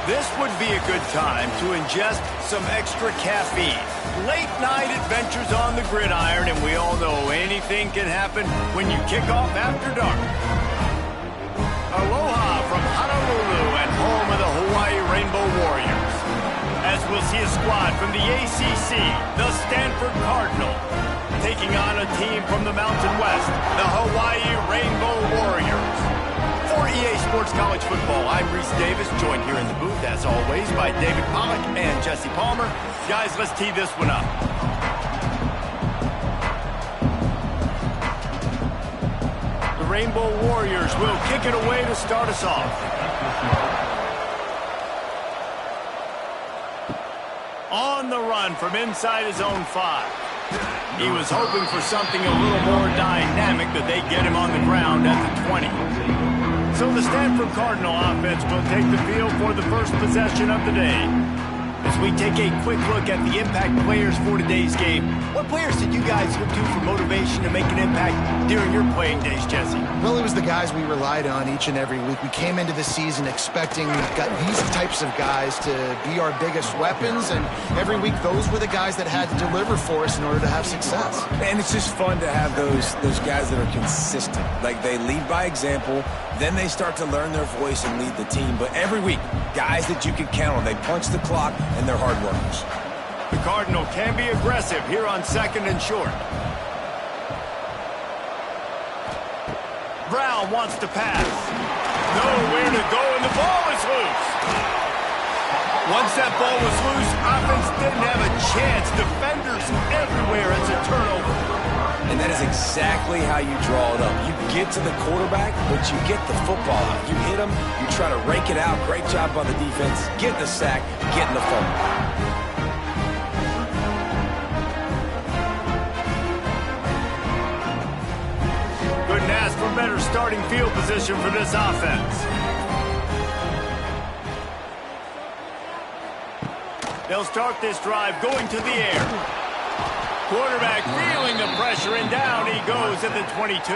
This would be a good time to ingest some extra caffeine. Late night adventures on the gridiron, and we all know anything can happen when you kick off after dark. Aloha from Honolulu and home of the Hawaii Rainbow Warriors. As we'll see a squad from the ACC, the Stanford Cardinal, taking on a team from the Mountain West, the Hawaii Rainbow Warriors. For EA Sports College Football, I'm Reese Davis, joined here in the booth, as always, by David Pollack and Jesse Palmer. Guys, let's tee this one up. The Rainbow Warriors will kick it away to start us off. On the run from inside his own 5. He was hoping for something a little more dynamic, but they get him on the ground at the 20. So the Stanford Cardinal offense will take the field for the first possession of the day. As we take a quick look at the impact players for today's game, what players did you guys look to for motivation to make an impact during your playing days, Jesse? Well, it was the guys we relied on each and every week. We came into the season expecting these types of guys to be our biggest weapons, and every week those were the guys that had to deliver for us in order to have success. And it's just fun to have those guys that are consistent. Like, they lead by example, then they start to learn their voice and lead the team. But every week, guys that you can count on, they punch the clock, and they're hard workers. The Cardinal can be aggressive here on 2nd and short. Brown wants to pass. Nowhere to go, and the ball is loose. Once that ball was loose, offense didn't have a chance. Defenders everywhere. It's a turnover. And that is exactly how you draw it up. You get to the quarterback, but you get the football out. You hit him, you try to rake it out. Great job by the defense. Get the sack, get in the fumble. Couldn't ask for better starting field position for this offense. They'll start this drive going to the air. Quarterback feeling the pressure, and down he goes at the 22.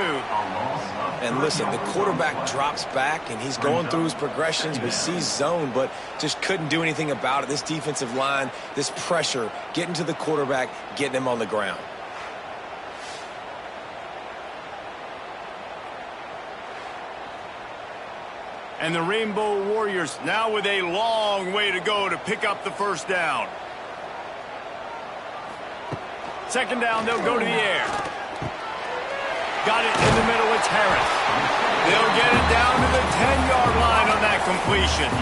And listen, the quarterback drops back, and he's going through his progressions. We see zone, but just couldn't do anything about it. This defensive line, this pressure, getting to the quarterback, getting him on the ground. And the Rainbow Warriors now with a long way to go to pick up the first down. 2nd down, they'll go to the air. Got it in the middle, it's Harris. They'll get it down to the 10-yard line on that completion.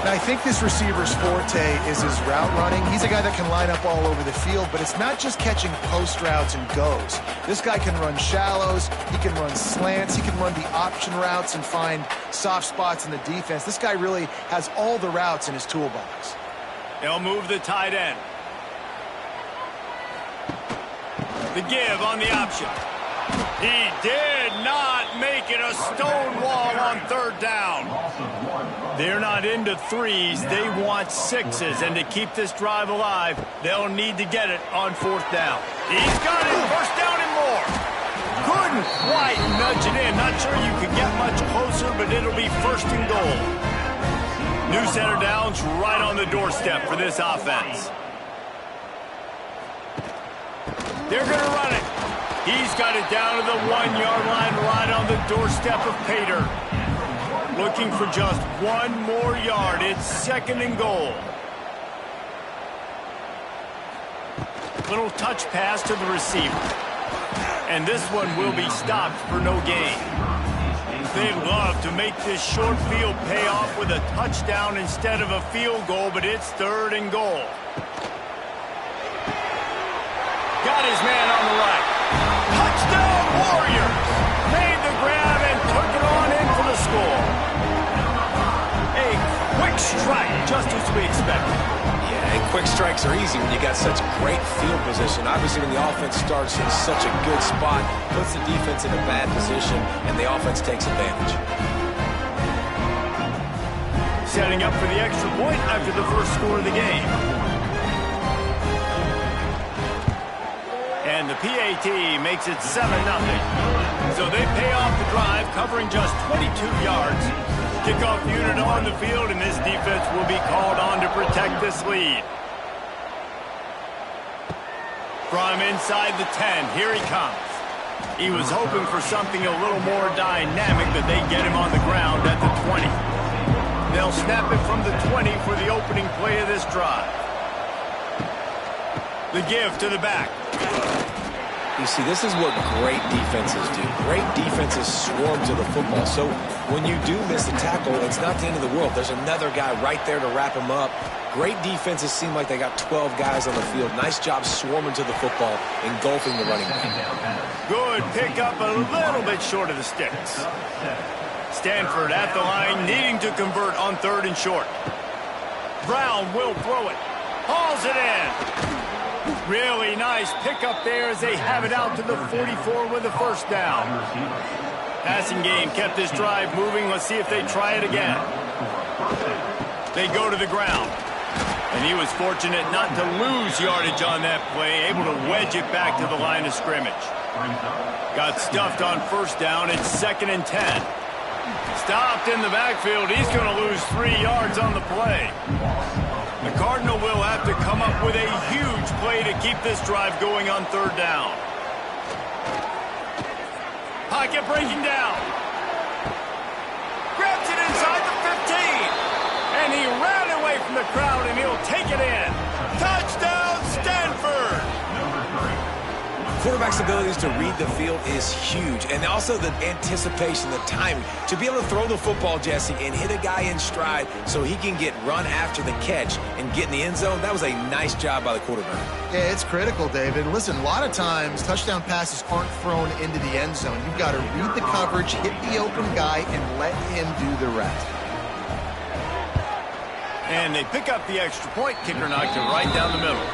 Now, I think this receiver's forte is his route running. He's a guy that can line up all over the field, but it's not just catching post routes and goes. This guy can run shallows, he can run slants, he can run the option routes and find soft spots in the defense. This guy really has all the routes in his toolbox. They'll move the tight end. The give on the option. He did not make it a stone wall on 3rd down. They're not into 3s. They want 6s. And to keep this drive alive, they'll need to get it on 4th down. He's got it. 1st down and more. Couldn't quite nudge it in. Not sure you could get much closer, but it'll be 1st and goal. New center downs right on the doorstep for this offense. They're going to run it. He's got it down to the 1-yard line right on the doorstep of Pater. Looking for just 1 more yard. It's 2nd and goal. Little touch pass to the receiver. And this one will be stopped for no gain. They love to make this short field pay off with a touchdown instead of a field goal, but it's 3rd and goal. Got his man on the right. Touchdown Warriors! Made the grab and took it on in for the score. A quick strike, just as we expected. Yeah, and quick strikes are easy when you got such great field position. Obviously, when the offense starts in such a good spot, puts the defense in a bad position, and the offense takes advantage. Setting up for the extra point after the first score of the game. And the PAT makes it 7-0. So they pay off the drive, covering just 22 yards. Kickoff unit on the field, and this defense will be called on to protect this lead. From inside the 10, here he comes. He was hoping for something a little more dynamic, but they get him on the ground at the 20. They'll snap it from the 20 for the opening play of this drive. The give to the back. You see, this is what great defenses do. Great defenses swarm to the football. So when you do miss a tackle, it's not the end of the world. There's another guy right there to wrap him up. Great defenses seem like they got 12 guys on the field. Nice job swarming to the football, engulfing the running back. Good pick up, a little bit short of the sticks. Stanford at the line, needing to convert on 3rd and short. Brown will throw it. Hauls it in. Really nice pickup there as they have it out to the 44 with a first down. Passing game kept this drive moving. Let's see if they try it again. They go to the ground. And he was fortunate not to lose yardage on that play, able to wedge it back to the line of scrimmage. Got stuffed on first down. It's 2nd and 10. Stopped in the backfield. He's going to lose 3 yards on the play. The Cardinal will have to come up with a huge play to keep this drive going on 3rd down. Pocket breaking down. Grabs it inside the 15. And he ran away from the crowd, and he'll take it in. Touchdown, Stanford! Quarterback's abilities to read the field is huge, and also the anticipation, the timing. To be able to throw the football, Jesse, and hit a guy in stride so he can get run after the catch and get in the end zone, that was a nice job by the quarterback. Yeah, it's critical, David. Listen, a lot of times touchdown passes aren't thrown into the end zone. You've got to read the coverage, hit the open guy, and let him do the rest. And they pick up the extra point. Kicker knocked it right down the middle.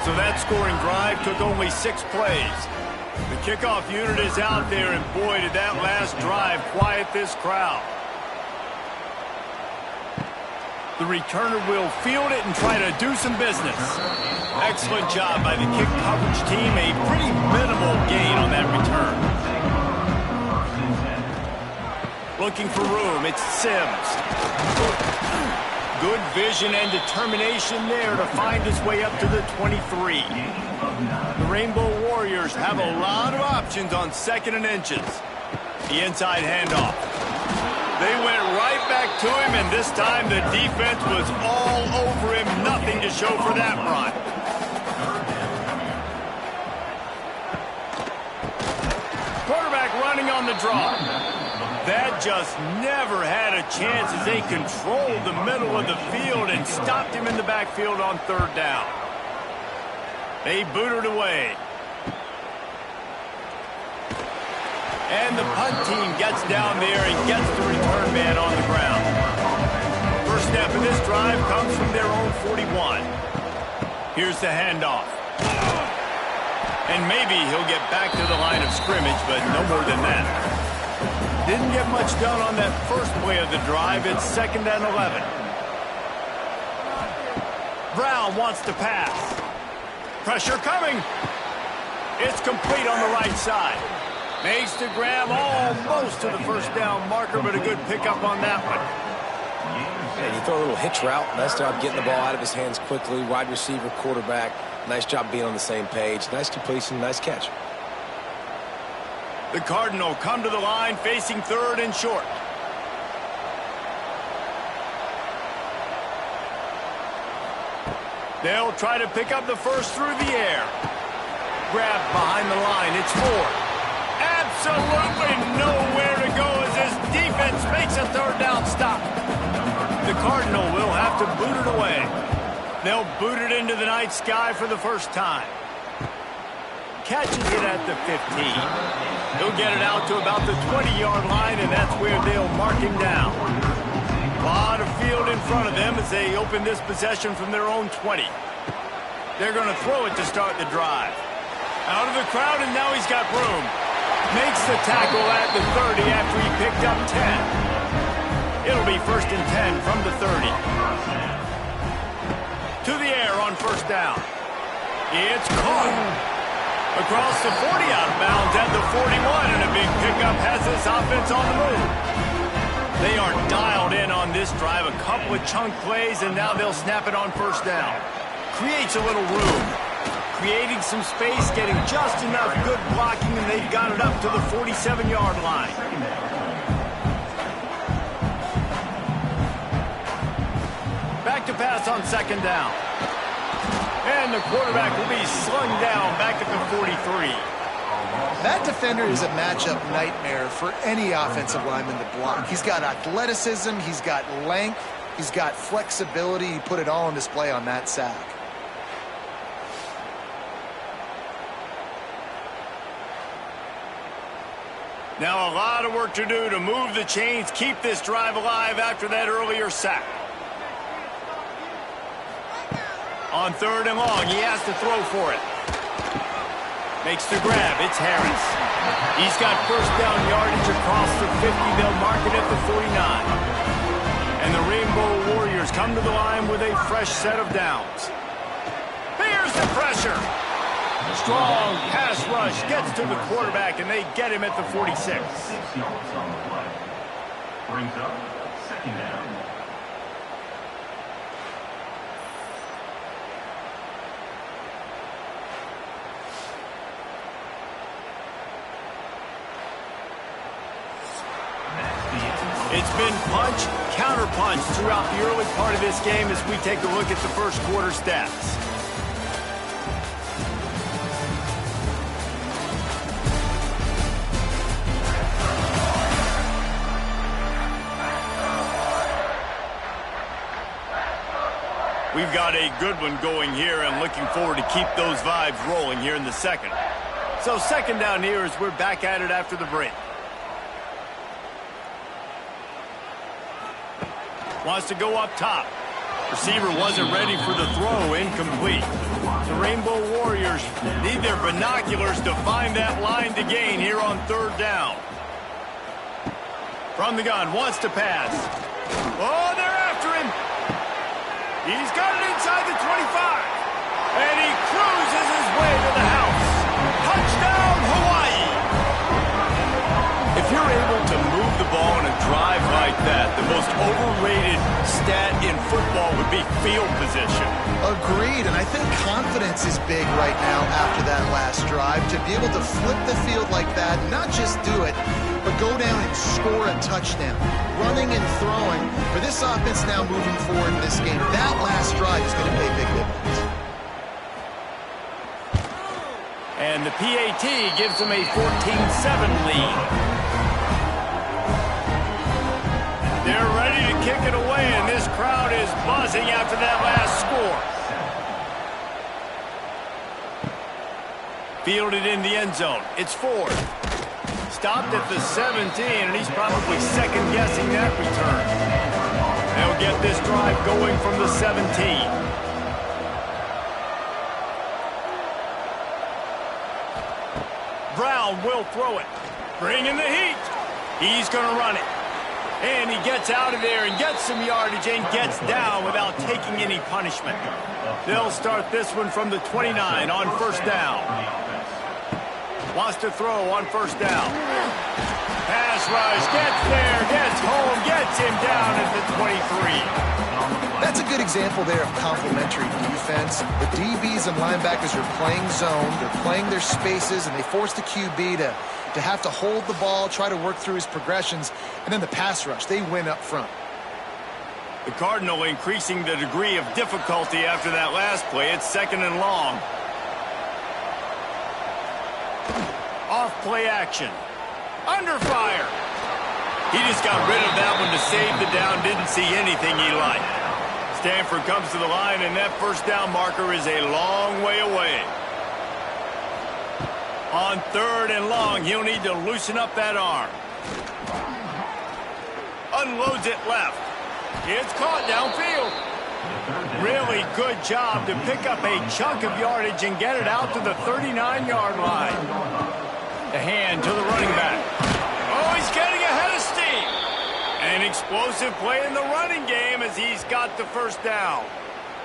So that scoring drive took only 6 plays. The kickoff unit is out there, and boy, did that last drive quiet this crowd. The returner will field it and try to do some business. Excellent job by the kick coverage team. A pretty minimal gain on that return. Looking for room, it's Sims. Good vision and determination there to find his way up to the 23. The Rainbow Warriors have a lot of options on 2nd and inches. The inside handoff. They went right back to him, and this time the defense was all over him. Nothing to show for that run. Quarterback running on the draw. That just never had a chance as they controlled the middle of the field and stopped him in the backfield on 3rd down. They booted away. And the punt team gets down there and gets the return man on the ground. First snap of this drive comes from their own 41. Here's the handoff. And maybe he'll get back to the line of scrimmage, but no more than that. Didn't get much done on that first play of the drive. It's 2nd and 11. Brown wants to pass. Pressure coming. It's complete on the right side. Makes the grab almost to the first down marker, but a good pickup on that one. Yeah, you throw a little hitch route. Nice job getting the ball out of his hands quickly. Wide receiver, quarterback. Nice job being on the same page. Nice completion, nice catch. The Cardinal come to the line facing 3rd and short. They'll try to pick up the first through the air. Grab behind the line. It's Ford. Absolutely nowhere to go as this defense makes a 3rd down stop. The Cardinal will have to boot it away. They'll boot it into the night sky for the first time. Catches it at the 15. He'll get it out to about the 20-yard line, and that's where they'll mark him down. A lot of field in front of them as they open this possession from their own 20. They're going to throw it to start the drive. Out of the crowd, and now he's got room. Makes the tackle at the 30 after he picked up 10. It'll be 1st and 10 from the 30. To the air on first down. It's caught. Across the 40, out of bounds at the 41, and a big pickup has this offense on the move. They are dialed in on this drive. A couple of chunk plays, and now they'll snap it on first down. Creates a little room. Creating some space, getting just enough good blocking, and they've got it up to the 47-yard line. Back to pass on second down. And the quarterback will be slung down back at the 43. That defender is a matchup nightmare for any offensive lineman to block. He's got athleticism, he's got length, he's got flexibility. He put it all on display on that sack. Now a lot of work to do to move the chains, keep this drive alive after that earlier sack. On third and long, he has to throw for it. Makes the grab. It's Harris. He's got first down yardage across the 50. They'll mark it at the 49. And the Rainbow Warriors come to the line with a fresh set of downs. Here's the pressure. Strong pass rush gets to the quarterback, and they get him at the 46. 6 yards on the play. Brings up second down. It's been punch, counter-punch throughout the early part of this game as we take a look at the first quarter stats. We've got a good one going here and looking forward to keep those vibes rolling here in the second. So second down here as we're back at it after the break. Wants to go up top. Receiver wasn't ready for the throw, incomplete. The Rainbow Warriors need their binoculars to find that line to gain here on third down. From the gun, wants to pass. Oh, they're after him. He's got it inside the 25. And he cruises his way to the house. Touchdown, Hawaii. If you're able to move the ball in a drive like that, the most overrated stat in football would be field position. Agreed, and I think confidence is big right now after that last drive. To be able to flip the field like that, not just do it, but go down and score a touchdown. Running and throwing. For this offense now moving forward in this game, that last drive is going to pay big dividends. And the PAT gives them a 14-7 lead. They're ready to kick it away, and this crowd is buzzing after that last score. Fielded in the end zone. It's Ford. Stopped at the 17, and he's probably second-guessing that return. They'll get this drive going from the 17. Brown will throw it. Bringing the heat. He's going to run it. And he gets out of there and gets some yardage and gets down without taking any punishment. They'll start this one from the 29 on first down. Wants to throw on first down. Pass rush, gets there, gets home, gets him down at the 23. That's a good example there of complementary defense. The DBs and linebackers are playing zone, they're playing their spaces, and they force the QB to have to hold the ball, try to work through his progressions, and then the pass rush, they win up front. The Cardinal increasing the degree of difficulty after that last play. It's second and long. Off play action. Under fire. He just got rid of that one to save the down. Didn't see anything he liked. Stanford comes to the line, and that first down marker is a long way away. On third and long, he'll need to loosen up that arm. Unloads it left. It's caught downfield. Really good job to pick up a chunk of yardage and get it out to the 39-yard line. The hand to the running back. Oh, he's getting ahead of steam. An explosive play in the running game as he's got the first down.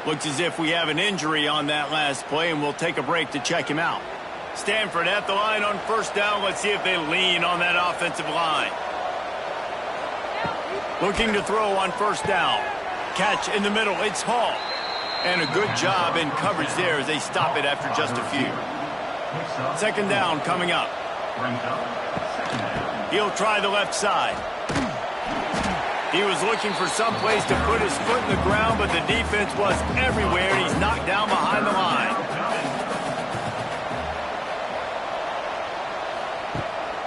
Looks as if we have an injury on that last play, and we'll take a break to check him out. Stanford at the line on first down. Let's see if they lean on that offensive line. Looking to throw on first down. Catch in the middle. It's Hall. And a good job in coverage there as they stop it after just a few. Second down coming up. He'll try the left side. He was looking for some place to put his foot in the ground, but the defense was everywhere, and he's knocked down behind the line.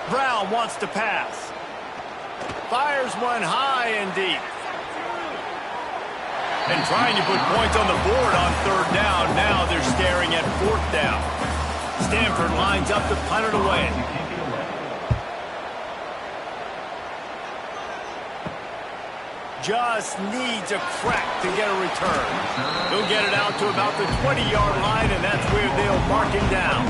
Brown wants to pass. Fires one high and deep. And trying to put points on the board on third down. Now they're staring at fourth down. Stanford lines up to punt it away. Just needs a crack to get a return. He'll get it out to about the 20-yard line, and that's where they'll mark him down.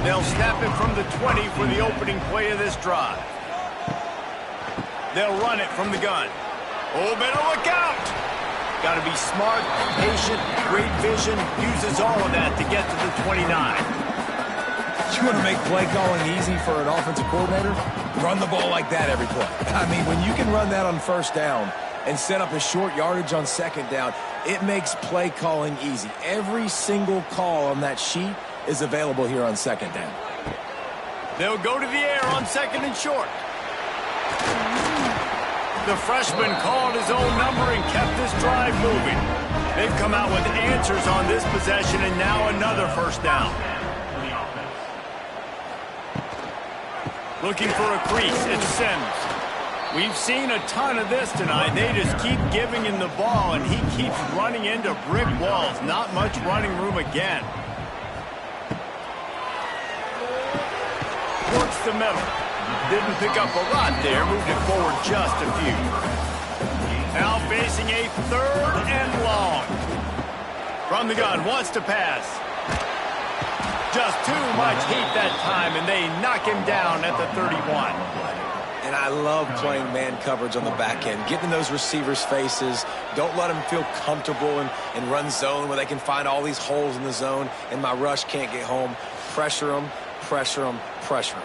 They'll snap it from the 20 for the opening play of this drive. They'll run it from the gun. Oh, better look out! Got to be smart, patient, great vision, uses all of that to get to the 29. You want to make play calling easy for an offensive coordinator? Run the ball like that every play. I mean, when you can run that on first down and set up a short yardage on second down, it makes play calling easy. Every single call on that sheet is available here on second down. They'll go to the air on second and short. The freshman called his own number and kept this drive moving. They've come out with answers on this possession, and now another first down. Looking for a crease, it's Sims. We've seen a ton of this tonight. They just keep giving him the ball, and he keeps running into brick walls. Not much running room again. Works the middle. Didn't pick up a lot there. Moved it forward just a few. Now facing a third and long. From the gun, wants to pass. Just too much heat that time, and they knock him down at the 31. And I love playing man coverage on the back end, getting those receivers' faces. Don't let them feel comfortable and run zone where they can find all these holes in the zone, and my rush can't get home. Pressure them, pressure them, pressure them.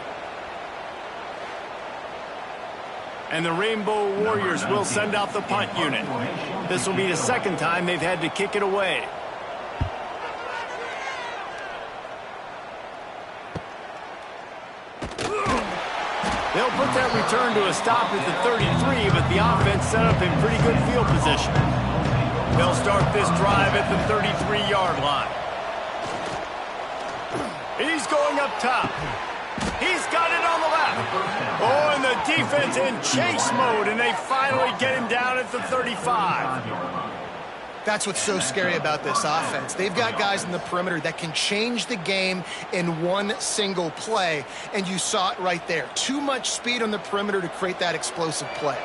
And the Rainbow Warriors will send out the punt unit. This will be the second time they've had to kick it away. They'll put that return to a stop at the 33, but the offense set up in pretty good field position. They'll start this drive at the 33-yard line. He's going up top. He's got it on the left. Oh, and the defense in chase mode, and they finally get him down at the 35. That's what's so scary about this offense. They've got guys in the perimeter that can change the game in one single play, and you saw it right there. Too much speed on the perimeter to create that explosive play.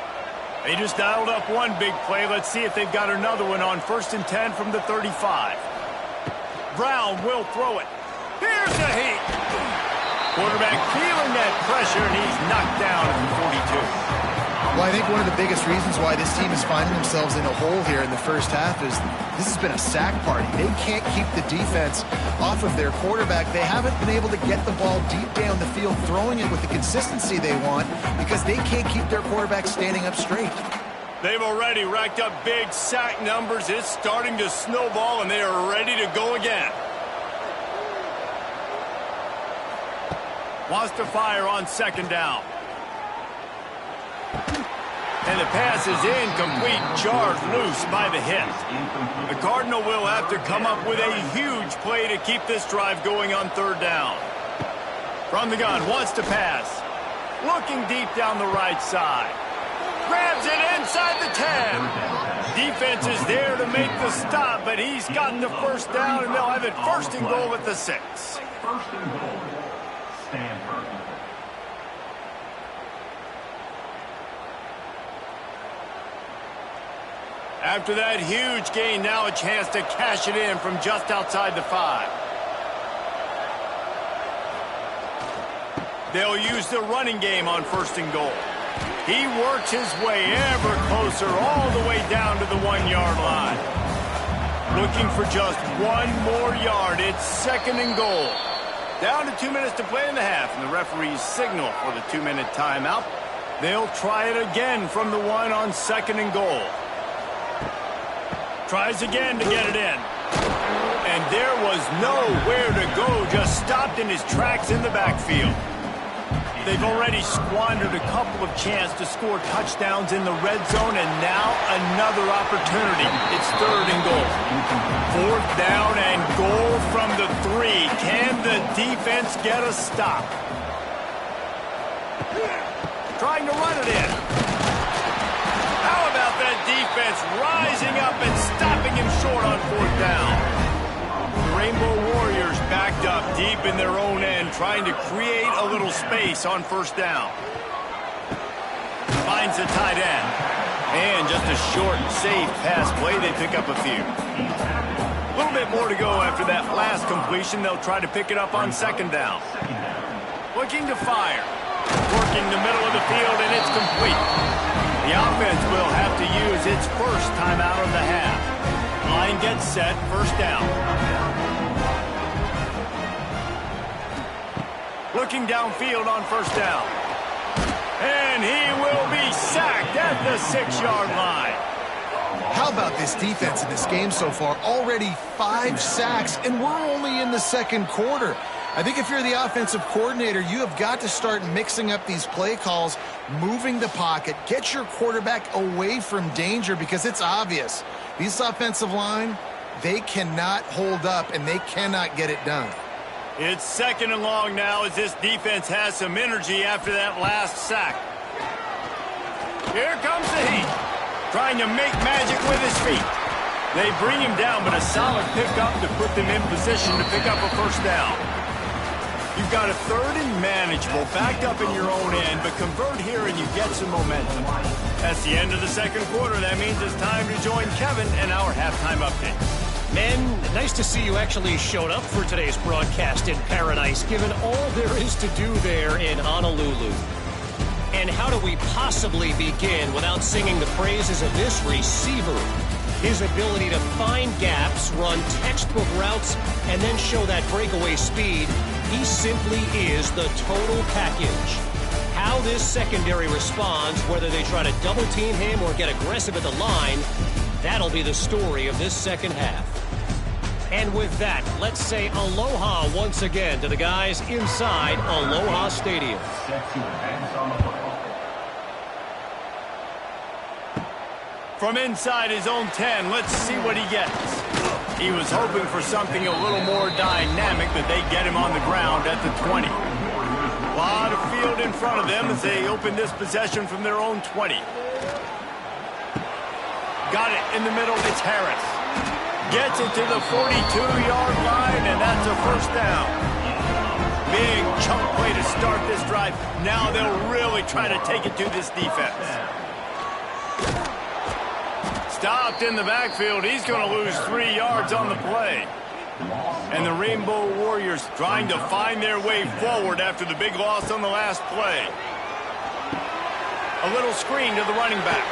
They just dialed up one big play. Let's see if they've got another one on 1st and 10 from the 35. Brown will throw it. Here's the heat. Quarterback feeling that pressure, and he's knocked down at the 42. Well, I think one of the biggest reasons why this team is finding themselves in a hole here in the first half is this has been a sack party. They can't keep the defense off of their quarterback. They haven't been able to get the ball deep down the field, throwing it with the consistency they want because they can't keep their quarterback standing up straight. They've already racked up big sack numbers. It's starting to snowball, and they are ready to go again. Wants to fire on second down. And the pass is incomplete, charged loose by the hit. The Cardinal will have to come up with a huge play to keep this drive going on third down. From the gun, wants to pass. Looking deep down the right side. Grabs it inside the 10. Defense is there to make the stop, but he's gotten the first down, and they'll have it 1st and goal at the 6. 1st and goal, Stanford. After that huge gain, now a chance to cash it in from just outside the 5. They'll use the running game on 1st and goal. He works his way ever closer all the way down to the 1-yard line. Looking for just one more yard. It's 2nd and goal. Down to 2 minutes to play in the half, and the referees signal for the 2-minute timeout. They'll try it again from the 1 on 2nd and goal. Tries again to get it in. And there was nowhere to go, just stopped in his tracks in the backfield. They've already squandered a couple of chances to score touchdowns in the red zone, and now another opportunity. It's 3rd and goal. 4th down and goal from the 3. Can the defense get a stop? Trying to run it in. How about that defense rising up and stopping him short on 4th down? The Rainbow Warriors backed up deep in their own end, trying to create a little space on 1st down. Finds the tight end. And just a short, safe pass play. They pick up a few. A little bit more to go after that last completion. They'll try to pick it up on 2nd down. Looking to fire. Working the middle of the field, and it's complete. The offense will have to use its first timeout of the half. Line gets set, 1st down. Looking downfield on 1st down. And he will be sacked at the 6-yard line. How about this defense in this game so far? Already 5 sacks, and we're only in the 2nd quarter. I think if you're the offensive coordinator, you have got to start mixing up these play calls, moving the pocket, get your quarterback away from danger, because it's obvious. These offensive line, they cannot hold up, and they cannot get it done. It's 2nd and long now as this defense has some energy after that last sack. Here comes the heat, trying to make magic with his feet. They bring him down, but a solid pickup to put them in position to pick up a 1st down. You've got a 3rd and manageable, backed up in your own end, but convert here and you get some momentum. That's the end of the 2nd quarter. That means it's time to join Kevin and our halftime update. Men, nice to see you actually showed up for today's broadcast in paradise, given all there is to do there in Honolulu. And how do we possibly begin without singing the praises of this receiver? His ability to find gaps, run textbook routes, and then show that breakaway speed. He simply is the total package. How this secondary responds, whether they try to double-team him or get aggressive at the line, that'll be the story of this 2nd half. And with that, let's say aloha once again to the guys inside Aloha Stadium. From inside his own 10, let's see what he gets. He was hoping for something a little more dynamic, but they get him on the ground at the 20. A lot of field in front of them as they open this possession from their own 20. Got it in the middle, it's Harris. Gets it to the 42-yard line, and that's a 1st down. Big chunk play to start this drive. Now they'll really try to take it to this defense. Stopped in the backfield. He's going to lose 3 yards on the play. And the Rainbow Warriors trying to find their way forward after the big loss on the last play. A little screen to the running back.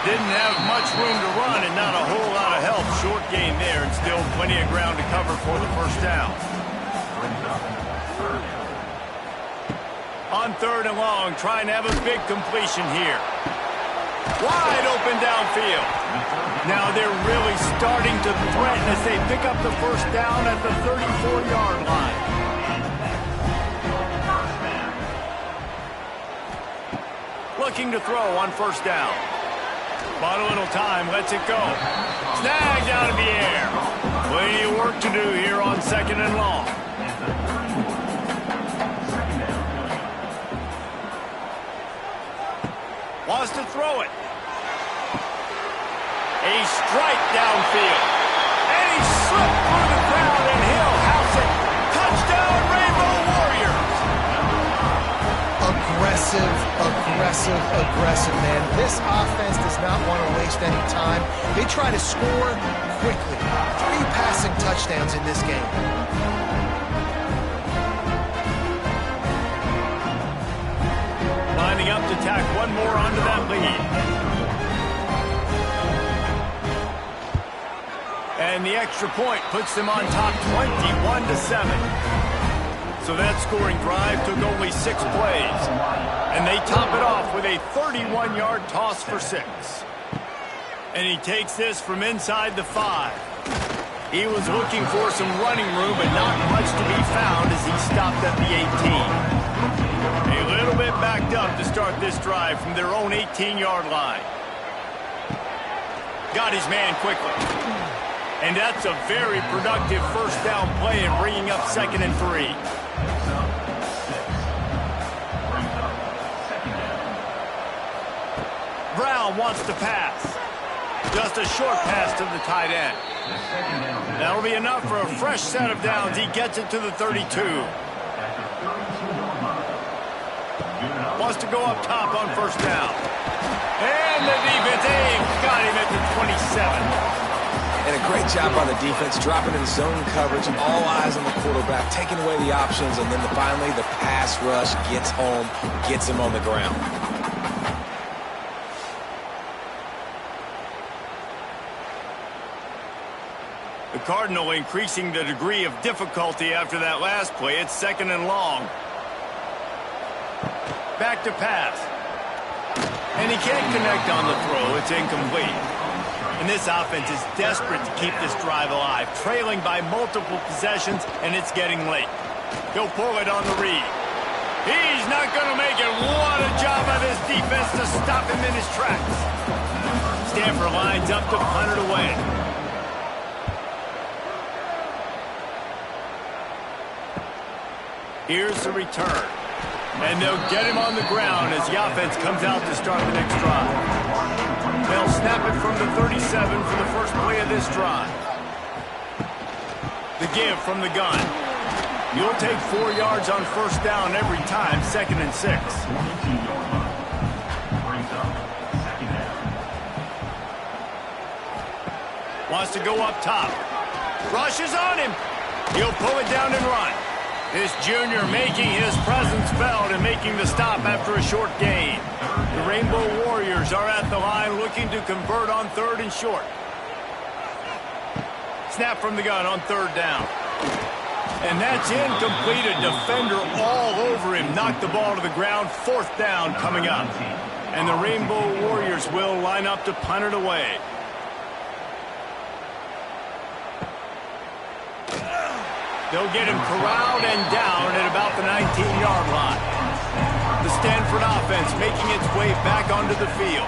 Didn't have much room to run and not a whole lot of help. Short gain there and still plenty of ground to cover for the 1st down. On 3rd and long, trying to have a big completion here. Wide open downfield. Now they're really starting to threaten as they pick up the 1st down at the 34-yard line. Looking to throw on 1st down. Bought a little time, lets it go. Snagged out of the air. Plenty of work to do here on 2nd and long. Wants to throw it. A strike downfield. And he slipped through the crowd and he'll house it. Touchdown, Rainbow Warriors. Aggressive, man. This offense does not want to waste any time. They try to score quickly. 3 passing touchdowns in this game. Lining up to tack one more onto that lead. And the extra point puts them on top 21-7. So that scoring drive took only 6 plays. And they top it off with a 31-yard toss for 6. And he takes this from inside the 5. He was looking for some running room, but not much to be found as he stopped at the 18. A little bit backed up to start this drive from their own 18-yard line. Got his man quickly. And that's a very productive first down play and bringing up 2nd and 3. Brown wants to pass. Just a short pass to the tight end. That'll be enough for a fresh set of downs. He gets it to the 32. Wants to go up top on first down. And the defense got him at the 27. And a great job by the defense, dropping in zone coverage, all eyes on the quarterback, taking away the options, and then finally the pass rush gets home, gets him on the ground. The Cardinal increasing the degree of difficulty after that last play. It's 2nd and long. Back to pass. And he can't connect on the throw. It's incomplete. And this offense is desperate to keep this drive alive, trailing by multiple possessions, and it's getting late. He'll pull it on the read. He's not going to make it. What a job by this defense to stop him in his tracks. Stanford lines up to punt it away. Here's the return. And they'll get him on the ground as the offense comes out to start the next drive. They'll snap it from the 37 for the first play of this drive. The give from the gun. You'll take 4 yards on first down every time, 2nd and 6. Wants to go up top. Rushes on him. He'll pull it down and run. This junior making his presence felt and making the stop after a short gain. The Rainbow Warriors are at the line looking to convert on 3rd and short. Snap from the gun on 3rd down. And that's incomplete. A defender all over him. Knocked the ball to the ground. 4th down coming up. And the Rainbow Warriors will line up to punt it away. They'll get him corralled and down at about the 19-yard line. The Stanford offense making its way back onto the field.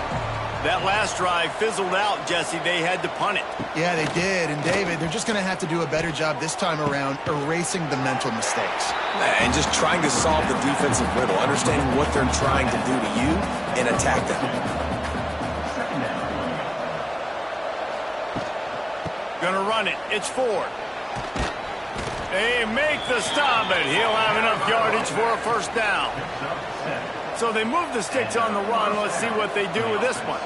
That last drive fizzled out, Jesse. They had to punt it. Yeah, they did. And, David, they're just going to have to do a better job this time around erasing the mental mistakes. And just trying to solve the defensive riddle, understanding what they're trying to do to you and attack them. Gonna run it. It's Ford. They make the stop, but he'll have enough yardage for a first down. So they move the sticks on the run. Let's see what they do with this one.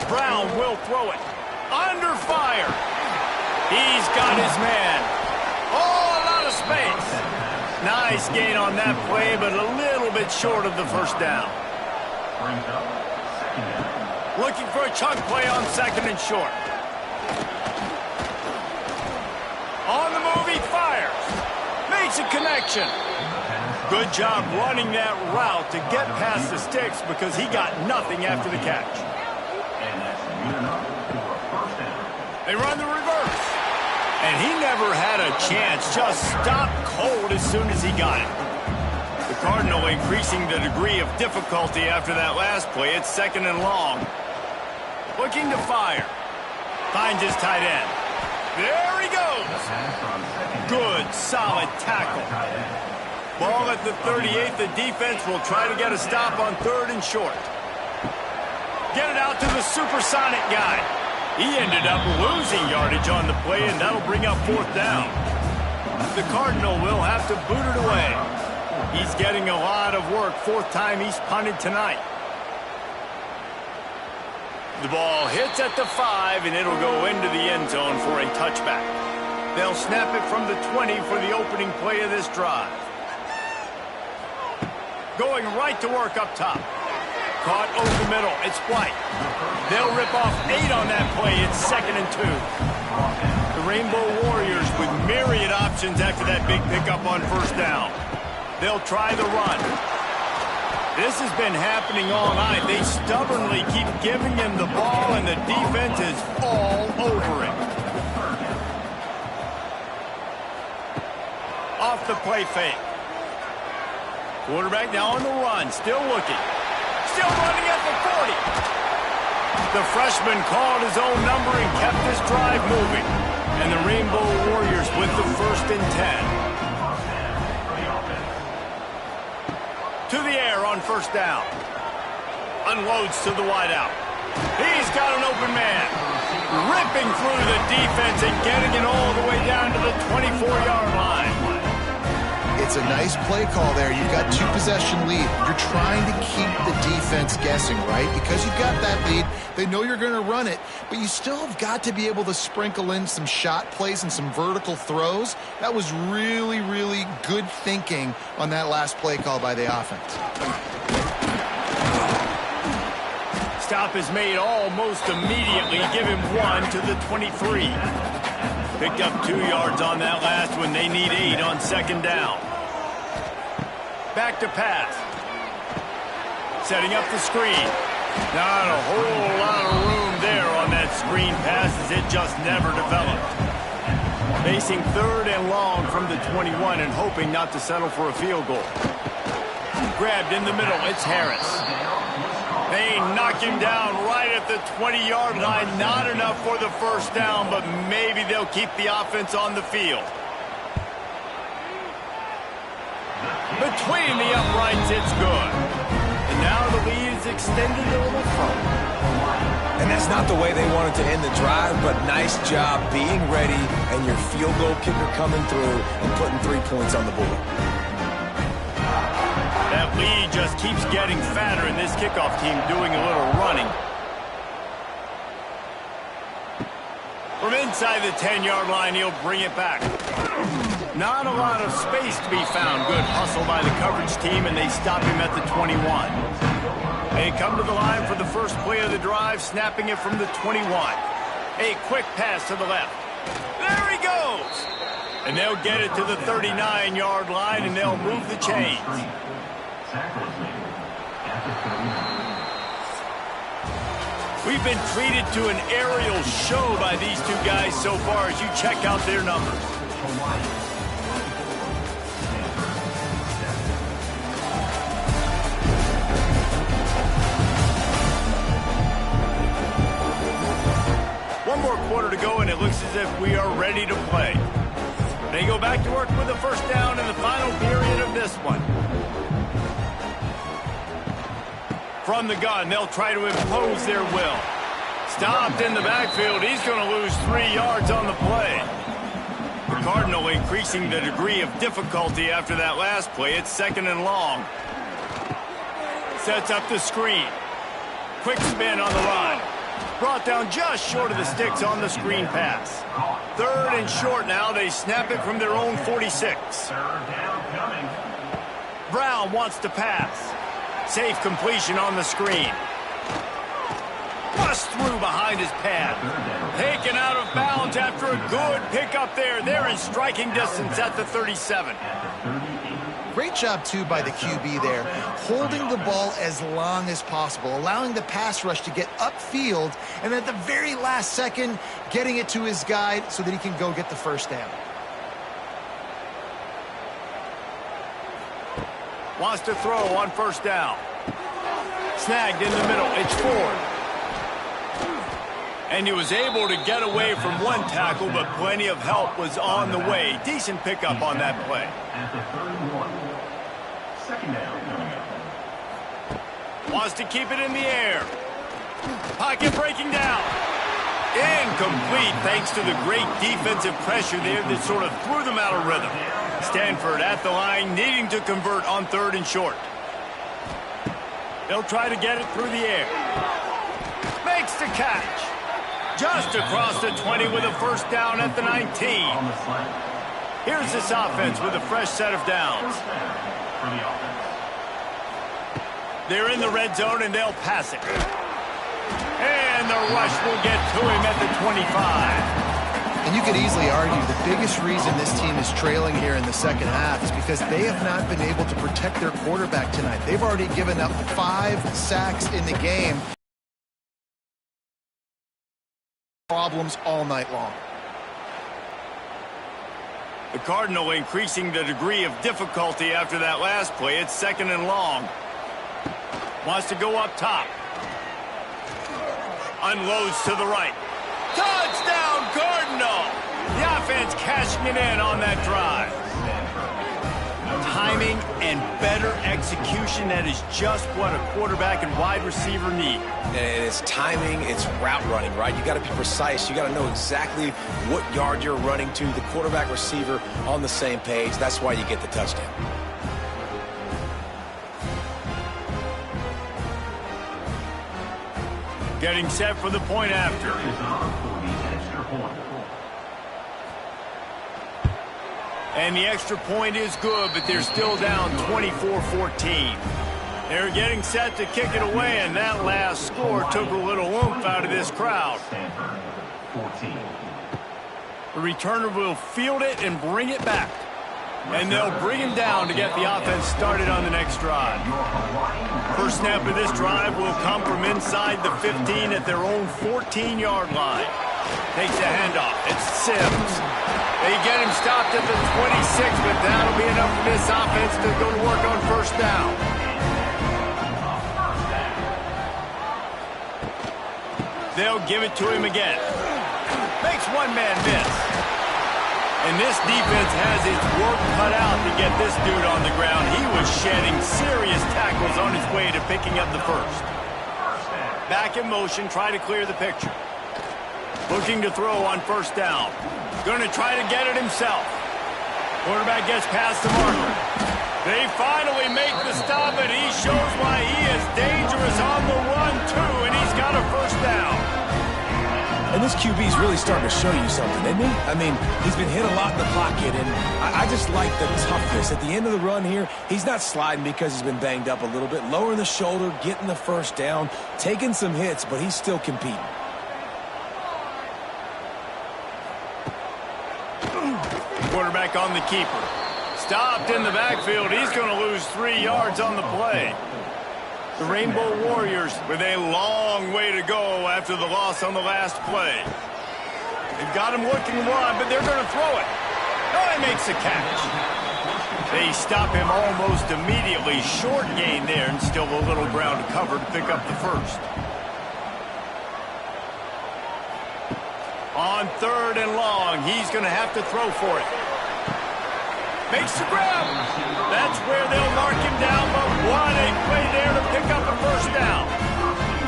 Brown will throw it. Under fire. He's got his man. Oh, a lot of space. Nice gain on that play, but a little bit short of the first down. Looking for a chunk play on 2nd and short. On the move, he fires. Makes a connection. Good job running that route to get past the sticks because he got nothing after the catch. They run the reverse. And he never had a chance. Just stopped cold as soon as he got it. The Cardinal increasing the degree of difficulty after that last play. It's 2nd and long. Looking to fire. Finds his tight end. There he goes. Good, solid tackle. Ball at the 38. The defense will try to get a stop on 3rd and short. Get it out to the supersonic guy. He ended up losing yardage on the play, and that'll bring up 4th down. The Cardinal will have to boot it away. He's getting a lot of work. 4th time he's punted tonight. The ball hits at the 5, and it'll go into the end zone for a touchback. They'll snap it from the 20 for the opening play of this drive. Going right to work up top. Caught over the middle. It's White. They'll rip off 8 on that play. It's 2nd and 2. The Rainbow Warriors with myriad options after that big pickup on first down. They'll try the run. This has been happening all night. They stubbornly keep giving him the ball, and the defense is all over it. Off the play fake. Quarterback now on the run, still looking. Still running at the 40. The freshman called his own number and kept this drive moving. And the Rainbow Warriors with the 1st and 10. To the air on 1st down. Unloads to the wideout. He's got an open man. Ripping through the defense and getting it all the way down to the 24-yard line. It's a nice play call there. You've got 2-possession lead. You're trying to keep the defense guessing, right? Because you've got that lead. They know you're going to run it, but you still have got to be able to sprinkle in some shot plays and some vertical throws. That was really, really good thinking on that last play call by the offense. Stop is made almost immediately. Give him 1 to the 23. Picked up 2 yards on that last one. They need 8 on 2nd down. Back to pass. Setting up the screen. Not a whole lot of room there on that screen pass as it just never developed. Facing 3rd and long from the 21 and hoping not to settle for a field goal. Grabbed in the middle. It's Harris. They knock him down right at the 20-yard line. Not enough for the 1st down, but maybe they'll keep the offense on the field. Between the uprights, it's good. And now the lead is extended a little further. And that's not the way they wanted to end the drive, but nice job being ready and your field goal kicker coming through and putting 3 points on the board. That lead just keeps getting fatter, and this kickoff team doing a little running. From inside the 10-yard line, he'll bring it back. Not a lot of space to be found. Good hustle by the coverage team, and they stop him at the 21. They come to the line for the first play of the drive, snapping it from the 21. A quick pass to the left. There he goes! And they'll get it to the 39-yard line, and they'll move the chains. We've been treated to an aerial show by these 2 guys so far as you check out their numbers. One more quarter to go, and it looks as if we are ready to play. They go back to work with the 1st down in the final period of this one. From the gun, they'll try to impose their will. Stopped in the backfield. He's going to lose 3 yards on the play. The Cardinal increasing the degree of difficulty after that last play. It's 2nd and long. Sets up the screen. Quick spin on the run. Brought down just short of the sticks on the screen pass. 3rd and short now. They snap it from their own 46. 3rd down coming. Brown wants to pass. Safe completion on the screen. Bust through behind his pad. Taken out of bounds after a good pickup there. They're in striking distance at the 37. Great job, too, by the QB there, holding the ball as long as possible, allowing the pass rush to get upfield, and at the very last second, getting it to his guy so that he can go get the 1st down. Wants to throw on 1st down. Snagged in the middle. It's Ford. And he was able to get away from one tackle, but plenty of help was on the way. Decent pickup on that play. At the 31. 2nd down coming up. Wants to keep it in the air. Pocket breaking down. Incomplete thanks to the great defensive pressure there that sort of threw them out of rhythm. Stanford at the line, needing to convert on 3rd and short. They'll try to get it through the air. Makes the catch. Just across the 20 with a 1st down at the 19. Here's this offense with a fresh set of downs. They're in the red zone, and they'll pass it. And the rush will get to him at the 25. And And you could easily argue the biggest reason this team is trailing here in the second half is because they have not been able to protect their quarterback tonight. They've already given up 5 sacks in the game. Problems all night long. The Cardinal increasing the degree of difficulty after that last play. It's 2nd and long. Wants to go up top. Unloads to the right. Touchdown, Cardinal! The offense cashing it in on that drive. Timing and better execution, that is just what a quarterback and wide receiver need. And it's timing, it's route running, right? You got to be precise. You got to know exactly what yard you're running to. The quarterback, receiver on the same page. That's why you get the touchdown. Getting set for the point after. And the extra point is good, but they're still down 24-14. They're getting set to kick it away, and that last score took a little oomph out of this crowd. Stanford, 14. The returner will field it and bring it back. And they'll bring him down to get the offense started on the next drive. First snap of this drive will come from inside the 15 at their own 14-yard line. Takes a handoff. It's Sims. They get him stopped at the 26, but that'll be enough for this offense to go to work on first down. They'll give it to him again. Makes one man miss. And this defense has its work cut out to get this dude on the ground. He was shedding serious tackles on his way to picking up the first. Back in motion, try to clear the picture. Looking to throw on first down. Going to try to get it himself. Quarterback gets past the marker. They finally make the stop, and he shows why he is dangerous on the run, too, and he's got a first down. And this QB's really starting to show you something, isn't he? I mean, he's been hit a lot in the pocket, and I just like the toughness. At the end of the run here, he's not sliding because he's been banged up a little bit. Lowering the shoulder, getting the first down, taking some hits, but he's still competing. Quarterback on the keeper. Stopped in the backfield. He's going to lose 3 yards on the play. The Rainbow Warriors with a long way to go after the loss on the last play. They've got him looking to run, but they're going to throw it. Oh, he makes the catch. They stop him almost immediately. Short gain there, and still a little ground to cover to pick up the first. On 3rd and long, he's going to have to throw for it. Makes the grab. That's where they'll mark him down, but what a play there to pick up a first down.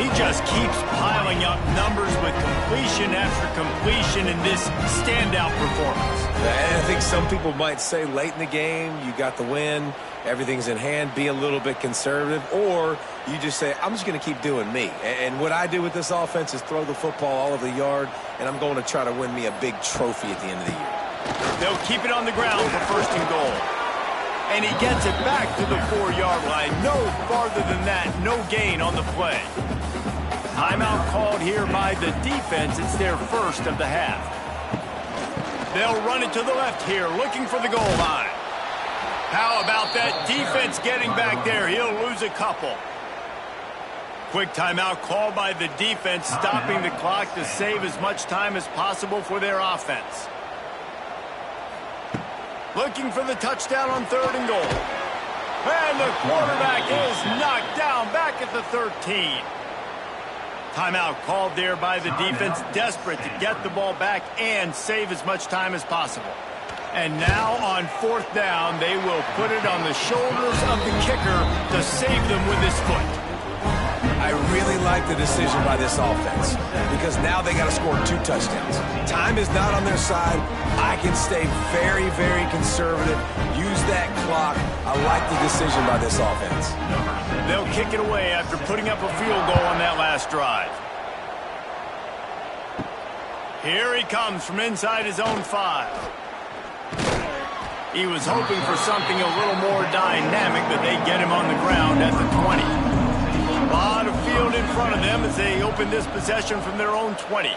He just keeps piling up numbers with completion after completion in this standout performance. And I think some people might say late in the game, you got the win, everything's in hand, be a little bit conservative, or you just say, I'm just going to keep doing me. And what I do with this offense is throw the football all over the yard, and I'm going to try to win me a big trophy at the end of the year. They'll keep it on the ground for 1st and goal. And he gets it back to the 4-yard line. No farther than that, no gain on the play. Timeout called here by the defense. It's their first of the half. They'll run it to the left here, looking for the goal line. How about that defense getting back there? He'll lose a couple. Quick timeout called by the defense, stopping the clock to save as much time as possible for their offense. Looking for the touchdown on 3rd and goal. And the quarterback is knocked down back at the 13. Timeout called there by the defense, desperate to get the ball back and save as much time as possible. And now on 4th down, they will put it on the shoulders of the kicker to save them with his foot. I really like the decision by this offense because now they got to score 2 touchdowns. Time is not on their side. I can stay very, very conservative, use that clock. I like the decision by this offense. They'll kick it away after putting up a field goal on that last drive. Here he comes from inside his own 5. He was hoping for something a little more dynamic, but they get him on the ground at the 20. A lot of field in front of them as they open this possession from their own 20.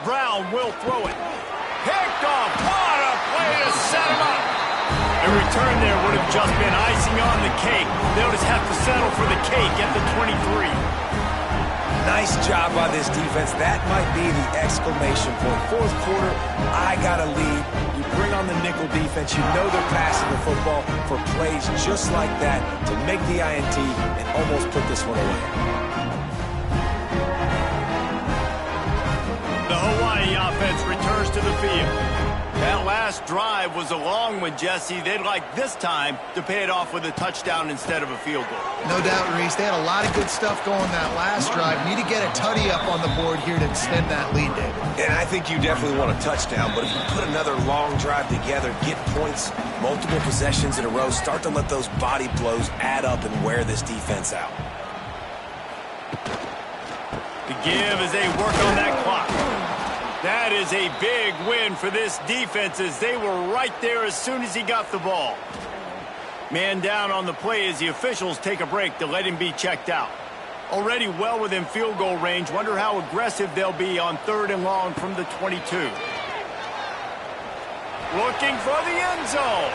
Brown will throw it. Picked off. What a play to set him up. A return there would have just been icing on the cake. They'll just have to settle for the cake at the 23. Nice job by this defense. That might be the exclamation point. Fourth quarter, I got a lead. You bring on the nickel defense. You know they're passing the football for plays just like that to make the INT and almost put this one away. The Hawaii offense returns to the field. That last drive was a long one, Jesse. They'd like this time to pay it off with a touchdown instead of a field goal. No doubt, Reese. They had a lot of good stuff going that last drive. Need to get a tutty up on the board here to extend that lead, David. And I think you definitely want a touchdown, but if you put another long drive together, get points, multiple possessions in a row, start to let those body blows add up and wear this defense out. The give as they work on that clock. That is a big win for this defense as they were right there as soon as he got the ball. Man down on the play as the officials take a break to let him be checked out. Already well within field goal range. Wonder how aggressive they'll be on 3rd and long from the 22. Looking for the end zone.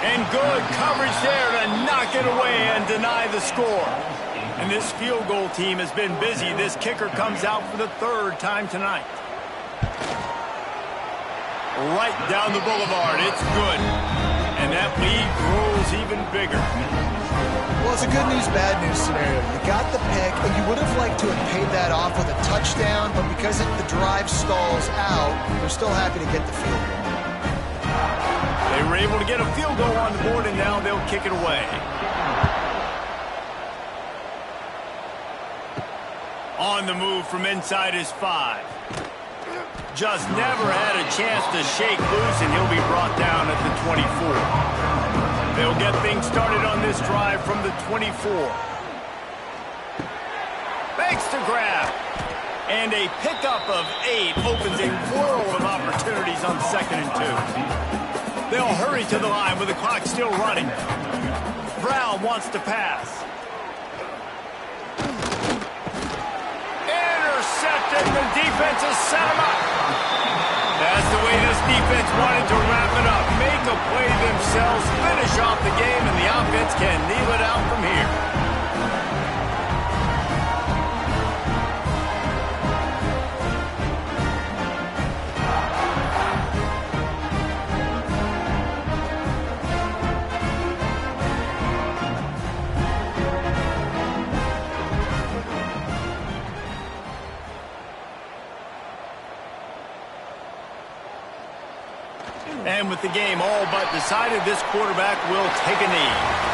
And good coverage there to knock it away and deny the score. And this field goal team has been busy. This kicker comes out for the 3rd time tonight. Right down the boulevard. It's good. And that lead grows even bigger. Well, it's a good news, bad news scenario. You got the pick, and you would have liked to have paid that off with a touchdown, but because the drive stalls out, they're still happy to get the field goal. They were able to get a field goal on the board, and now they'll kick it away. On the move from inside his 5. Just never had a chance to shake loose, and he'll be brought down at the 24. They'll get things started on this drive from the 24. Makes the grab. And a pickup of 8 opens a world of opportunities on 2nd and 2. They'll hurry to the line with the clock still running. Brown wants to pass. Intercepted. The defense has set him up. That's the way this defense wanted to wrap it up. Make a play themselves, finish off the game, and the offense can kneel it out from here. And with the game all but decided, this quarterback will take a knee.